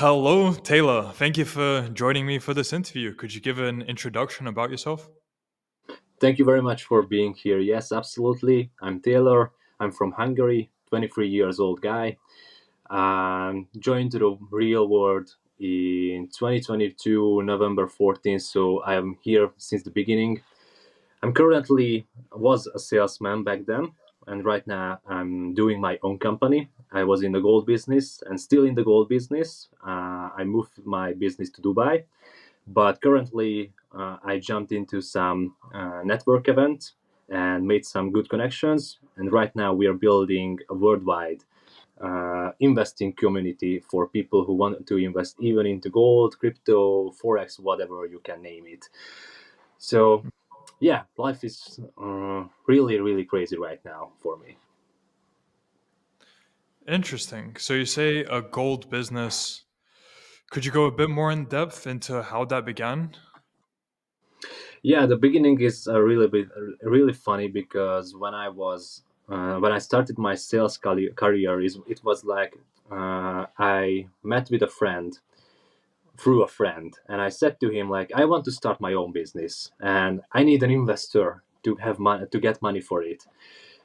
Hello, Taylor. Thank you for joining me for this interview. Could you give an introduction about yourself? Thank you very much for being here. Yes, absolutely. I'm Taylor. I'm from Hungary, 23 years old guy. Joined the real world in 2022, November 14th, so I am here since the beginning. I'm currently was a salesman back then, and right now I'm doing my own company. I was in the gold business and still in the gold business. I moved my business to Dubai, but currently, I jumped into some network event and made some good connections. And right now, we are building a worldwide investing community for people who want to invest even into gold, crypto, forex, whatever you can name it. So, yeah, life is really, really crazy right now for me. Interesting. So you say a gold business. Could you go a bit more in depth into how that began? Yeah, the beginning is a really funny because when I started my sales career, it was like I met with a friend through a friend, and I said to him like I want to start my own business, and I need an investor to have money to get money for it.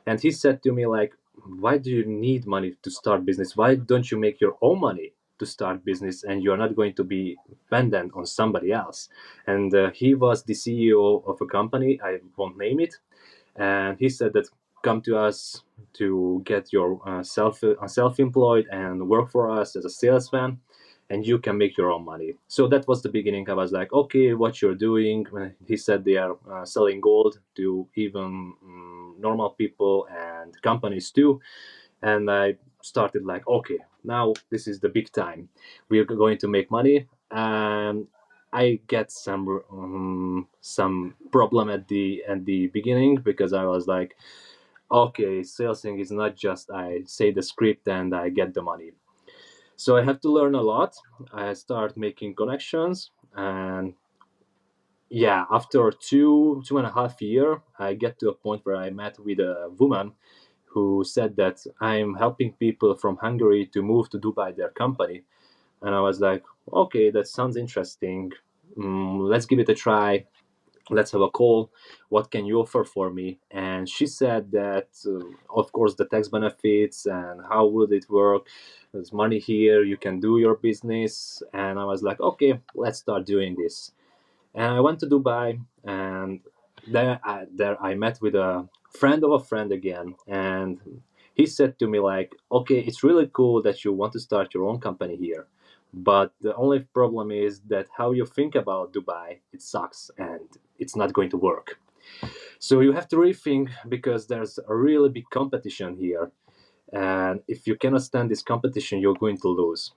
And he said to me like, why do you need money to start business? Why don't you make your own money to start business, and you're not going to be dependent on somebody else? And he was the CEO of a company, I won't name it, and he said that come to us to get your self-employed and work for us as a salesman, and you can make your own money. So that was the beginning. I was like, okay, what you're doing? He said they are selling gold to even normal people and companies too. And I started like, okay, now this is the big time. We are going to make money. And I get some problem at the beginning because I was like, okay, salesing is not just I say the script and I get the money. So I have to learn a lot. I start making connections, and yeah, after two and a half year, I get to a point where I met with a woman who said that I'm helping people from Hungary to move to Dubai, their company. And I was like, okay, that sounds interesting. Let's give it a try. Let's have a call. What can you offer for me? And she said that, of course, the tax benefits and how would it work. There's money here. You can do your business. And I was like, okay, let's start doing this. And I went to Dubai, and there I met with a friend of a friend again, and he said to me like, "Okay, it's really cool that you want to start your own company here, but the only problem is that how you think about Dubai, it sucks and it's not going to work. So you have to rethink because there's a really big competition here, and if you cannot stand this competition, you're going to lose."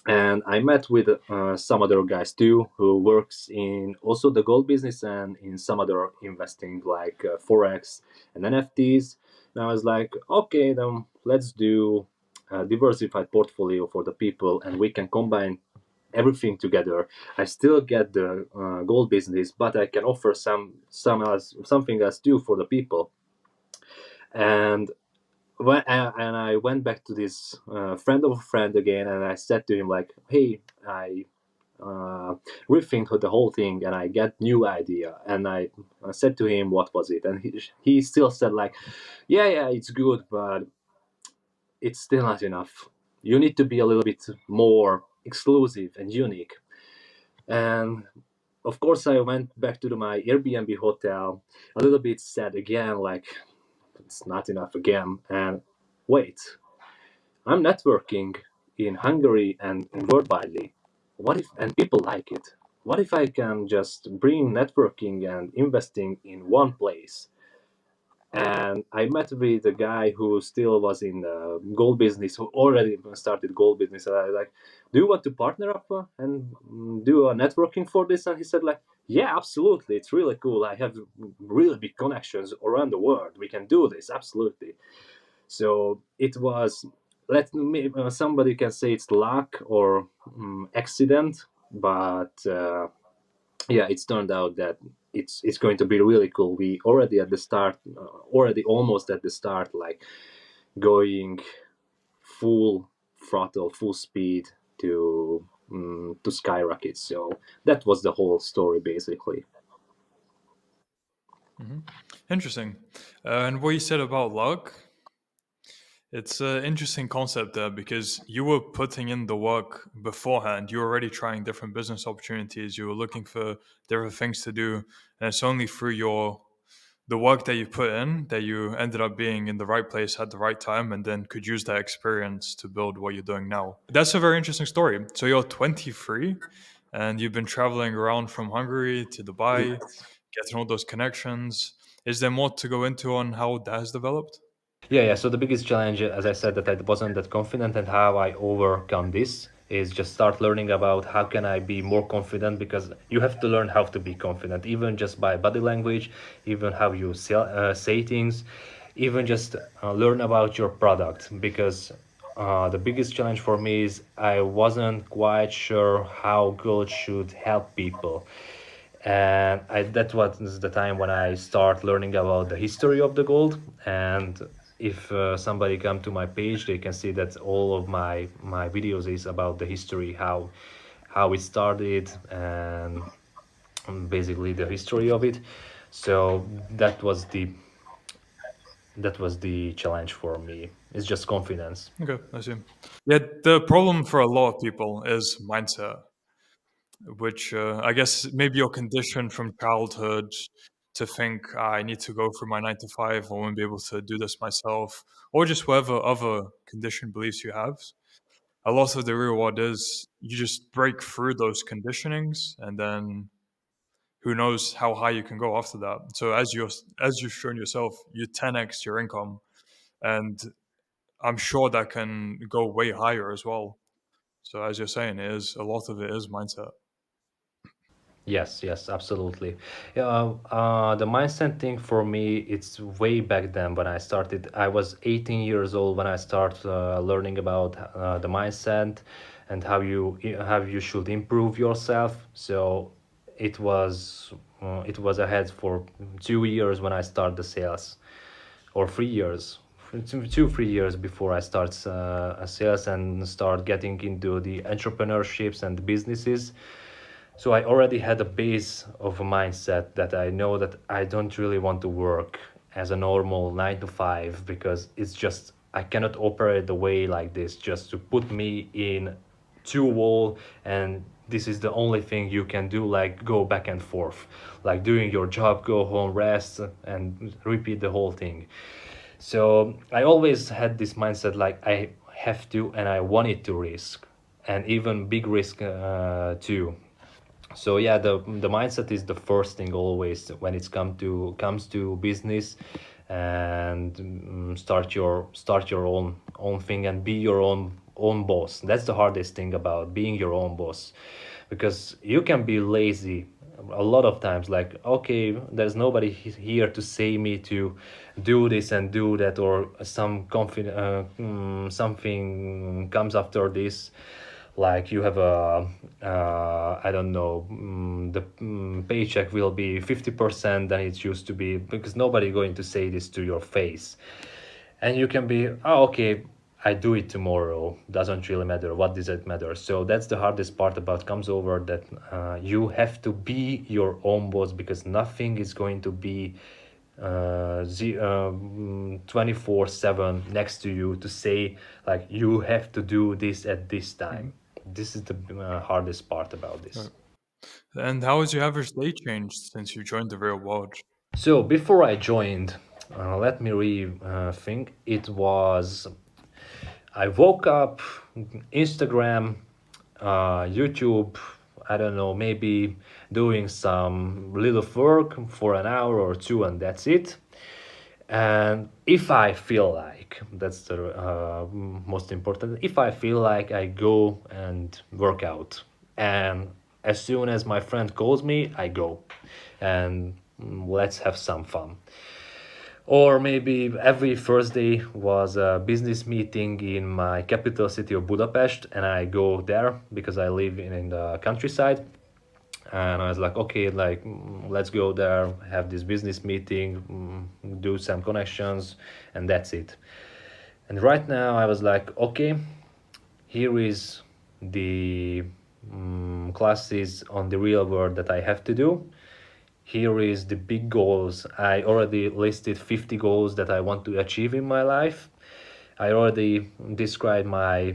And I met with some other guys too who works in also the gold business and in some other investing like forex and NFTs. And I was like, okay, then let's do a diversified portfolio for the people, and we can combine everything together. I still get the gold business, but I can offer something else too for the people. And and I went back to this friend of a friend again, and I said to him like, "Hey, I uh, rethink the whole thing, and I get new idea." And I said to him, "What was it?" And he still said like, "Yeah, yeah, it's good, but it's still not enough. You need to be a little bit more exclusive and unique." And of course, I went back to my Airbnb hotel, a little bit sad again, like it's not enough again. And wait, I'm networking in Hungary and worldwide. What if and people like it? What if I can just bring networking and investing in one place? And I met with a guy who still was in the gold business, who already started gold business. And I was like, "Do you want to partner up and do a networking for this?" And he said, like, "Yeah, absolutely. It's really cool. I have really big connections around the world. We can do this absolutely." So it was, let me somebody can say it's luck or accident, but yeah, it's turned out that it's going to be really cool. We already at the start, already almost at the start, like going full throttle, full speed to skyrocket. So that was the whole story basically. Hmm. Interesting. And what you said about luck, it's an interesting concept there because you were putting in the work beforehand. You were already trying different business opportunities. You were looking for different things to do, and it's only through your the work that you put in that you ended up being in the right place at the right time, and then could use that experience to build what you're doing now. That's a very interesting story. So you're 23, and you've been traveling around from Hungary to Dubai, getting all those connections. Is there more to go into on how that has developed? Yeah. So the biggest challenge, as I said, that I wasn't that confident, and how I overcome this is just start learning about how can I be more confident, because you have to learn how to be confident, even just by body language, even how you say things, even just learn about your product. Because the biggest challenge for me is I wasn't quite sure how gold should help people, and that was the time when I start learning about the history of the gold. And if somebody come to my page, they can see that all of my videos is about the history, how it started, and basically the history of it. So that was the challenge for me. It's just confidence. Okay, I see. Yeah, the problem for a lot of people is mindset, which I guess maybe you're conditioned from childhood to think, I need to go for my 9 to 5, I won't be able to do this myself, or just whatever other conditioned beliefs you have. A lot of the real world is you just break through those conditionings, and then who knows how high you can go after that. So as you've shown yourself, you 10x your income, and I'm sure that can go way higher as well. So as you're saying, it is a lot of it is mindset. Yes, yes, absolutely. Yeah, the mindset thing for me, it's way back then when I started. I was 18 years old when I started learning about the mindset and how you should improve yourself. So it was ahead for 2 years when I started the sales, or 3 years, 2 3 years before I start sales and start getting into the entrepreneurships and businesses. So I already had a base of a mindset that I know that I don't really want to work as a normal 9 to 5, because it's just I cannot operate the way like this just to put me in two wall, and this is the only thing you can do, like go back and forth, like doing your job, go home, rest, and repeat the whole thing. So I always had this mindset, like I have to and I wanted to risk, and even big risk too. So yeah, the mindset is the first thing always when it's comes to business, and start your own thing and be your own boss. That's the hardest thing about being your own boss, because you can be lazy a lot of times, like okay, there's nobody here to say me to do this and do that, or something comes after this, like you have a I don't know, the paycheck will be 50% than it used to be, because nobody going to say this to your face. And you can be, oh okay, I do it tomorrow, doesn't really matter, what does it matter? So that's the hardest part about comes over, that you have to be your own boss, because nothing is going to be 24/7 next to you to say like you have to do this at this time. Mhm. This is the hardest part about this. Right. And how has your average day changed since you joined the real world? So before I joined, let me think. It was, I woke up, Instagram, YouTube, I don't know, maybe doing some little work for an hour or two, and that's it. And if I feel like, that's the most important, if I feel like, I go and work out. And as soon as my friend calls me, I go. And let's have some fun. Or maybe every Thursday was a business meeting in my capital city of Budapest, and I go there because I live in the countryside. And I was like, okay, like let's go there, have this business meeting, do some connections, and that's it. And right now I was like, okay, here is the classes on the real world that I have to do. Here is the big goals. I already listed 50 goals that I want to achieve in my life. I already described my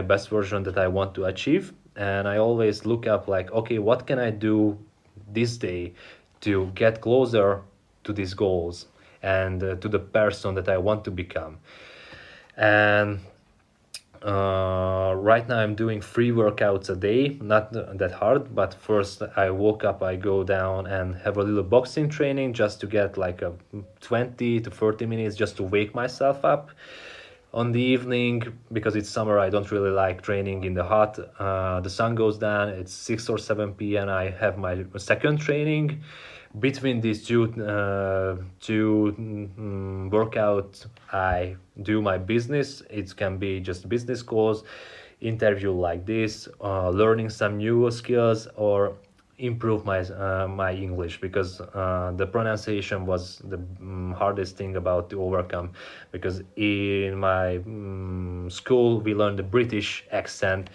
best version that I want to achieve, and I always look up like, okay, what can I do this day to get closer to these goals and to the person that I want to become. And right now I'm doing 3 workouts a day, not that hard, but first I woke up, I go down and have a little boxing training just to get like a 20 to 30 minutes just to wake myself up. On the evening, because it's summer, I don't really like training in the hot. The sun goes down, it's 6 or 7 p.m. I have my second training. Between these two workouts, I do my business. It can be just business calls, interview like this, learning some new skills, or improve my English, because the pronunciation was the hardest thing about to overcome, because in my school we learned the British accent,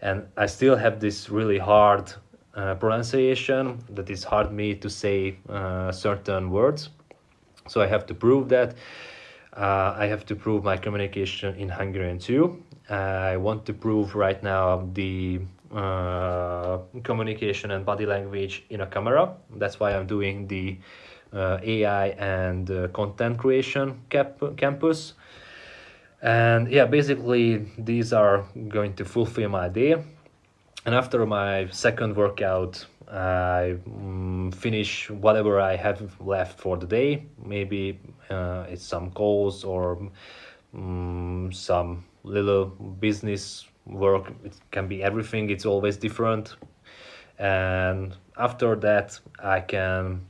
and I still have this really hard pronunciation that is hard me to say certain words. So I have to prove that. I have to prove my communication in Hungarian too. I want to prove right now the communication and body language in a camera. That's why I'm doing the AI and content creation campus. And yeah, basically these are going to fulfill my day. And after my second workout, I finish whatever I have left for the day. Maybe it's some calls or some little business work. It can be everything, it's always different. And after that, I can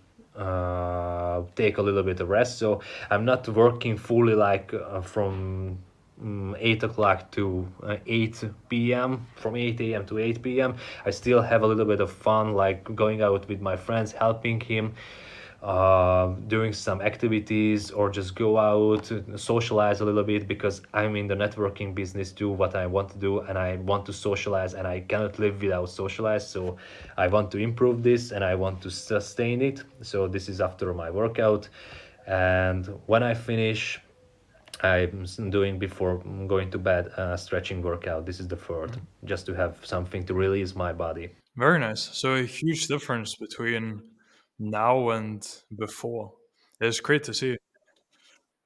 take a little bit of rest. So I'm not working fully like from 8 o'clock to 8 p.m. from 8 a.m. to 8 p.m. I still have a little bit of fun, like going out with my friends, helping him, doing some activities, or just go out, socialize a little bit, because I'm in the networking business, do what I want to do, and I want to socialize, and I cannot live without socialize. So I want to improve this and I want to sustain it. So this is after my workout. And when I finish, I'm doing before going to bed a stretching workout. This is the third, Mhm. just to have something to release my body. Very nice. So a huge difference between now and before. It's great to see.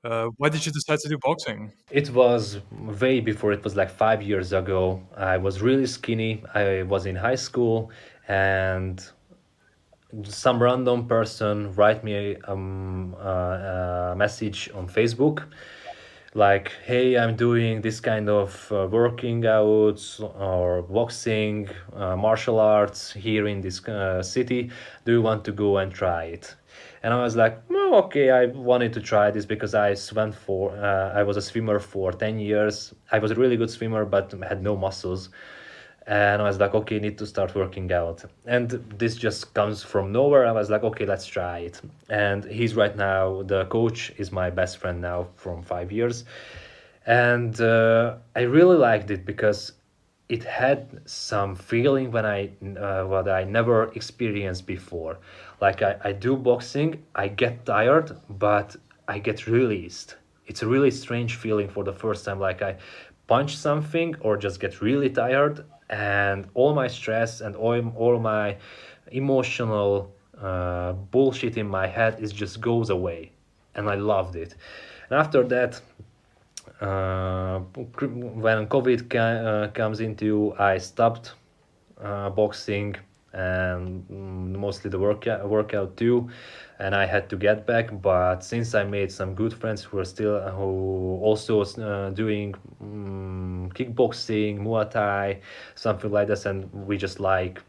Why did you decide to do boxing? It was way before, it was like 5 years ago. I was really skinny. I was in high school, and some random person write me a message on Facebook like, hey, I'm doing this kind of working outs or boxing, martial arts here in this city. Do you want to go and try it? And I was like, oh, okay, I wanted to try this because I was a swimmer for 10 years. I was a really good swimmer, but had no muscles. And I was like, okay, need to start working out. And this just comes from nowhere. I was like, okay, let's try it. And he's right now, the coach is my best friend now from 5 years. And I really liked it because it had some feeling when what I never experienced before. Like I do boxing, I get tired, but I get released. It's a really strange feeling for the first time. Like I punch something or just get really tired, and all my stress and all my emotional bullshit in my head is just goes away, and I loved it. And after that, when COVID comes into, I stopped boxing and mostly the workout too, and I had to get back. But since I made some good friends who also doing kickboxing, Muay Thai, something like this, and we just like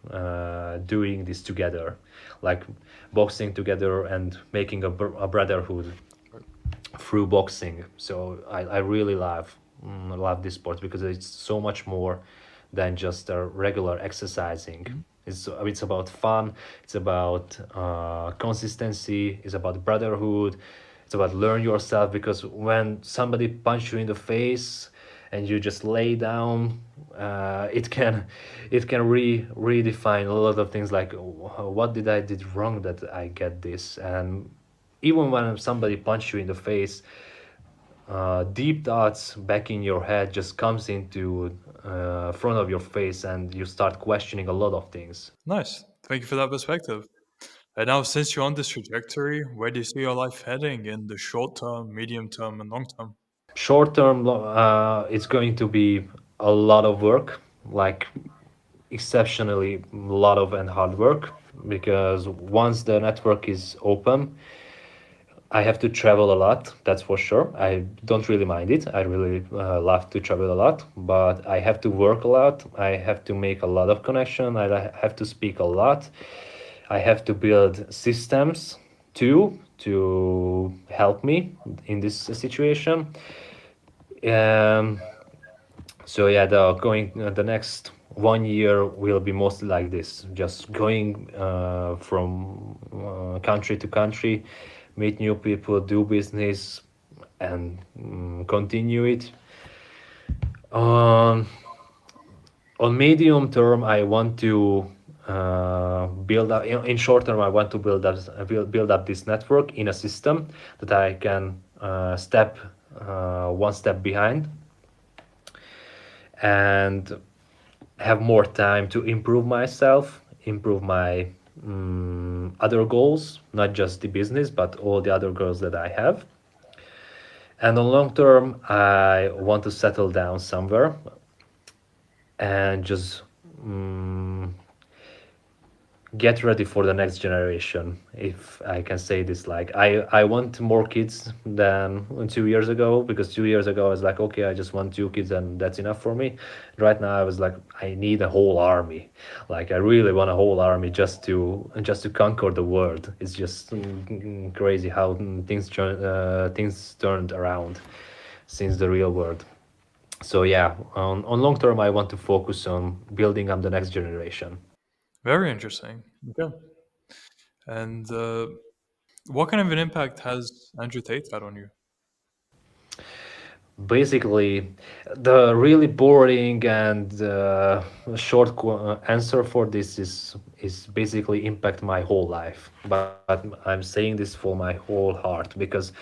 doing this together, like boxing together and making a brotherhood through boxing. So I really love this sport because it's so much more than just a regular exercising. Mhm. It's about fun. It's about consistency. It's about brotherhood. It's about learn yourself, because when somebody punch you in the face and you just lay down, it can redefine a lot of things, like, what did I did wrong that I get this. And even when somebody punch you in the face, deep thoughts back in your head just comes into front of your face, and you start questioning a lot of things. Nice. Thank you for that perspective. And now, since you're on this trajectory, where do you see your life heading in the short term, medium term, and long term? Short term, it's going to be a lot of work, like exceptionally lot of and hard work, because once the network is open, I have to travel a lot, that's for sure. I don't really mind it. I really love to travel a lot, but I have to work a lot. I have to make a lot of connection. I have to speak a lot. I have to build systems too to help me in this situation. Um, so yeah, the next 1 year will be mostly like this, just going from country to country, meet new people, do business, and continue it. Um, on medium term, I want to build up. In short term, I want to build up this network in a system that I can step one step behind, and have more time to improve myself, improve my other goals, not just the business, but all the other goals that I have. And on long term, I want to settle down somewhere and just get ready for the next generation, if I can say this. Like, I want more kids than 2 years ago, because 2 years ago I was like, okay, I just want two kids and that's enough for me. Right now I was like, I need a whole army. Like, I really want a whole army just to conquer the world. It's just crazy how things turned around since the real world. So yeah, on long term I want to focus on building up the next generation. Very interesting. Okay. And what kind of an impact has Andrew Tate had on you? Basically, the really boring and short answer for this is basically impact my whole life. But I'm saying this for my whole heart, because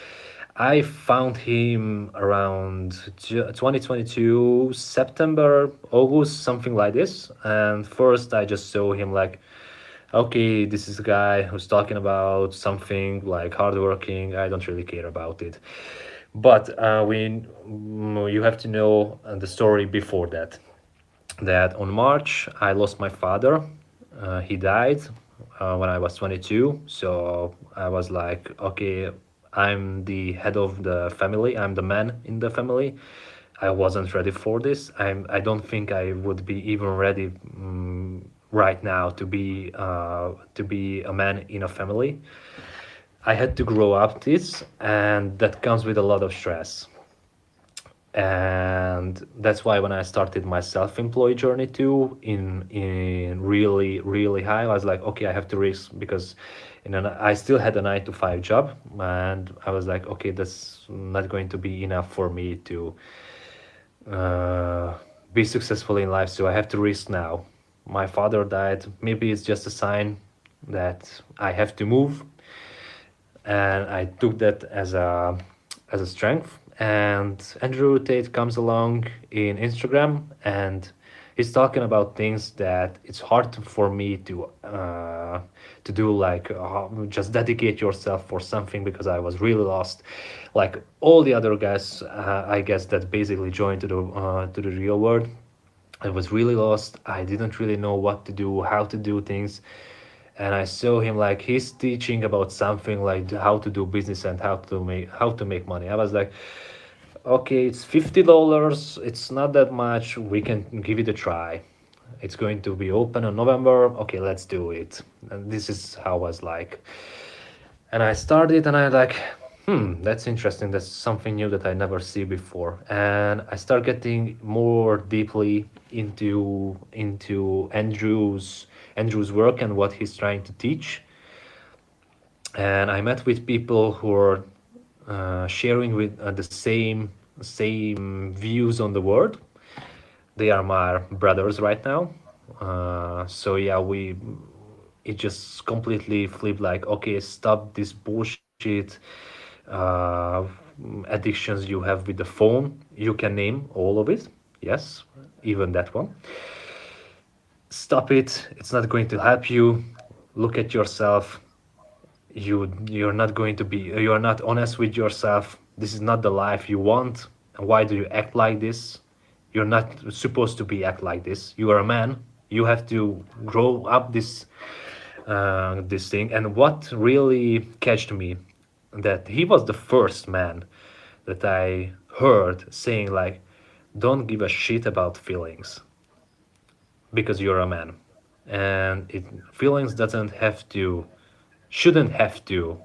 I found him around 2022 September, August, something like this. And first I just saw him like, okay, this is a guy who's talking about something like hardworking. I don't really care about it. But you have to know the story before that. That on March I lost my father. He died when I was 22. So I was like, okay, I'm the head of the family. I'm the man in the family. I wasn't ready for this. I don't think I would be even ready right now to be a man in a family. I had to grow up this, and that comes with a lot of stress. And that's why when I started my self-employed journey too, in really high, I was like, okay, I have to risk, because I still had a 9 to 5 job, and I was like, okay, that's not going to be enough for me to uh, be successful in life. So I have to risk now. My father died. Maybe it's just a sign that I have to move, and I took that as a strength. And Andrew Tate comes along in Instagram, and he's talking about things that it's hard for me to do, like just dedicate yourself for something, because I was really lost, like all the other guys, I guess, that basically joined to the real world. I was really lost. I didn't really know what to do, how to do things. And I saw him like he's teaching about something like how to do business and how to make money. I was like, okay, it's $50. It's not that much. We can give it a try. It's going to be open in November. Okay, let's do it. And this is how I was like. And I started, and I like, that's interesting. That's something new that I never see before. And I start getting more deeply into Andrew's work and what he's trying to teach. And I met with people who are sharing with the same same views on the world. They are my brothers right now. So yeah, we it just completely flipped. Like, okay, stop this bullshit uh, addictions you have with the phone. You can name all of it. Yes, even that one. Stop it. It's not going to help you. Look at yourself. You're not going to be. You are not honest with yourself. This is not the life you want. Why do you act like this? You're not supposed to be act like this. You are a man. You have to grow up this thing. And what really catched me, that he was the first man that I heard saying like, "Don't give a shit about feelings because you're a man," and feelings doesn't have to, shouldn't have to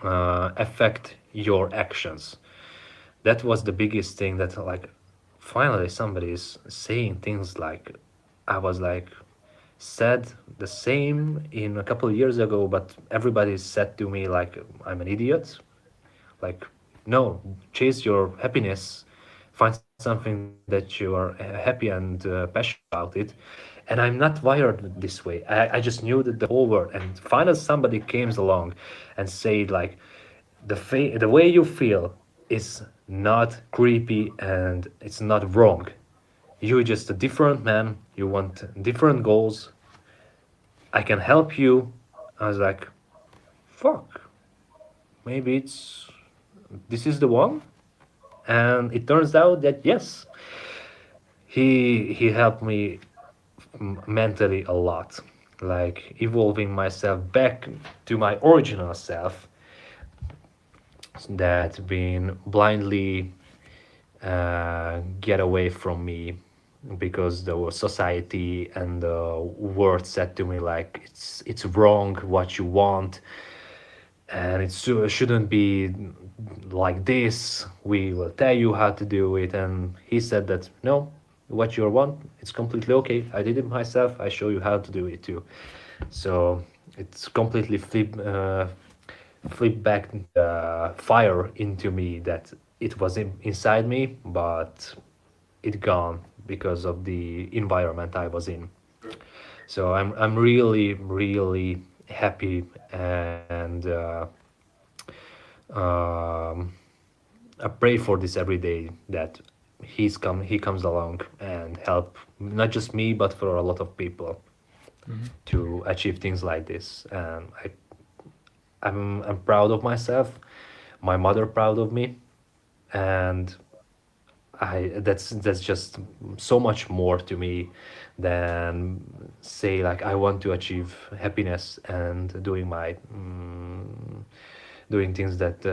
affect your actions. That was the biggest thing, that like finally somebody is saying things like, I was like said the same in a couple of years ago, but everybody said to me like I'm an idiot. Like, no, chase your happiness, find something that you are happy and passionate about it. And I'm not wired this way. I just knew that the whole world. And finally somebody came along and said like, the way you feel is not creepy and it's not wrong. You're just a different man. You want different goals. I can help you. I was like, fuck, maybe this is the one. And it turns out that yes, he helped me mentally a lot, like evolving myself back to my original self that been blindly get away from me because the society and the world said to me like it's wrong what you want, and shouldn't be like this. We will tell you how to do it. And he said that no, what you want, it's completely okay. I did it myself. I show you how to do it too. So it's completely flip back the fire into me that it was inside me, but it gone because of the environment I was in. So I'm really really happy, and um, I pray for this every day that he comes along and help not just me but for a lot of people Mhm. to achieve things like this. And I'm proud of myself, my mother proud of me, and I that's just so much more to me than say like I want to achieve happiness and doing things that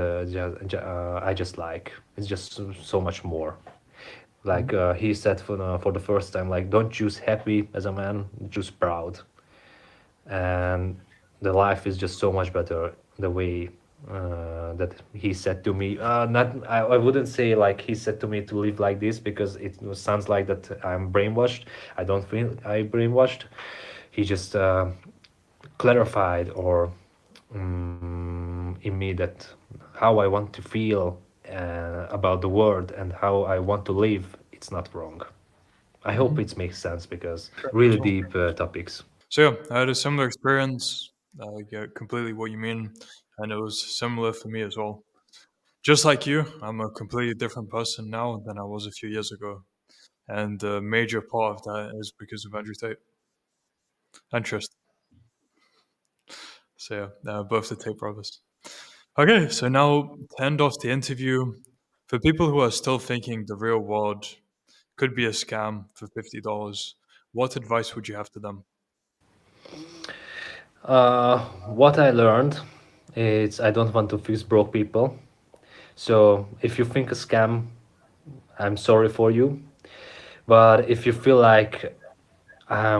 I just like. It's just so much more. Like Mhm. he said for the first time, like don't choose happy as a man, choose proud. And the life is just so much better the way that he said to me. Not I wouldn't say like he said to me to live like this because it sounds like that I'm brainwashed. I don't feel I brainwashed. He just clarified or in me that how I want to feel about the world and how I want to live. It's not wrong. I hope Mhm. it makes sense because Sure. really Sure. deep topics. So yeah, I had a similar experience. I get completely what you mean, and it was similar for me as well. Just like you, I'm a completely different person now than I was a few years ago, and a major part of that is because of Andrew Tate and Trist. So yeah, both the Tate brothers. Okay, so now to end off the interview, for people who are still thinking the real world could be a scam for $50, what advice would you have to them? What I learned is I don't want to fix broke people. So if you think a scam, I'm sorry for you. But if you feel like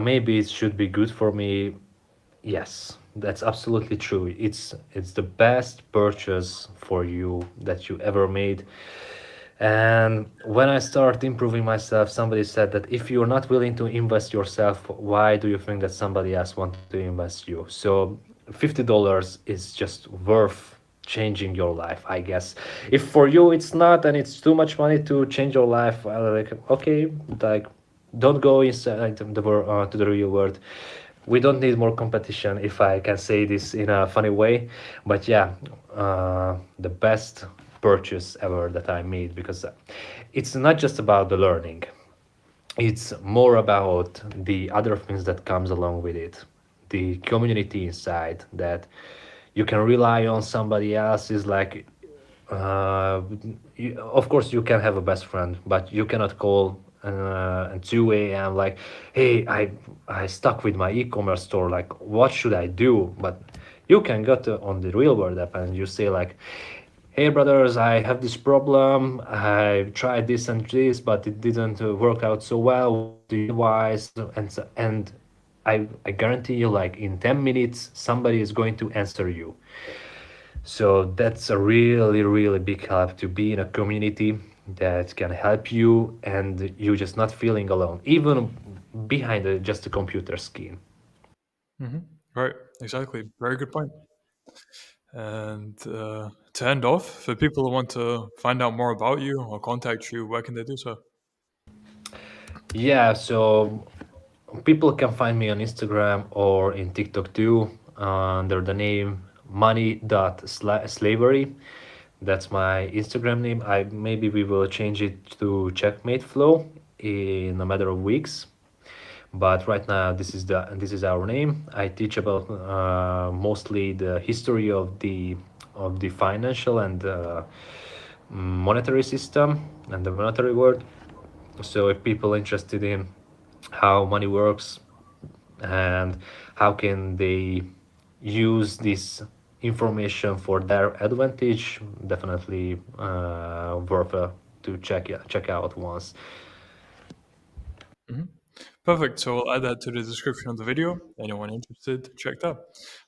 maybe it should be good for me, yes, that's absolutely true. It's the best purchase for you that you ever made. And when I start improving myself, somebody said that if you're not willing to invest yourself, why do you think that somebody else want to invest you? So $50 is just worth. changing your life, I guess. If for you it's not and it's too much money to change your life, well, like, okay, like, don't go inside to the real world. We don't need more competition, if I can say this in a funny way. But yeah, the best purchase ever that I made, because it's not just about the learning, it's more about the other things that comes along with it, the community inside, that you can rely on somebody else. Is like, uh, of course you can have a best friend, but you cannot call at 2 a.m. like, hey, I stuck with my e-commerce store, like, what should I do? But you can go on the real world app and you say like, hey brothers, I have this problem, I tried this and this, but it didn't work out so well, what do you advise? And I guarantee you, like, in 10 minutes somebody is going to answer you. So that's a really, really big help, to be in a community that can help you and you just not feeling alone, even behind just a computer screen. Hmm. Right, exactly. Very good point. And to end off, for people who want to find out more about you or contact you, where can they do so? Yeah, so people can find me on Instagram or in TikTok too, under the name money.slavery. That's my Instagram name. I maybe we will change it to Checkmate Flow in a matter of weeks. But right now, this is our name. I teach about mostly the history of the financial and monetary system and the monetary world. So if people interested in how money works and how can they use this information for their advantage, definitely worth to check out once. Hmm. Perfect. So I'll add that to the description of the video. Anyone interested, check that.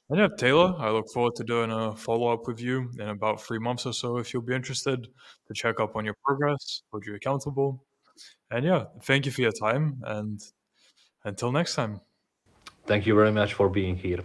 And yeah, Taylor, I look forward to doing a follow up with you in about 3 months or so if you'll be interested to check up on your progress, hold you accountable. And yeah, thank you for your time and until next time. Thank you very much for being here.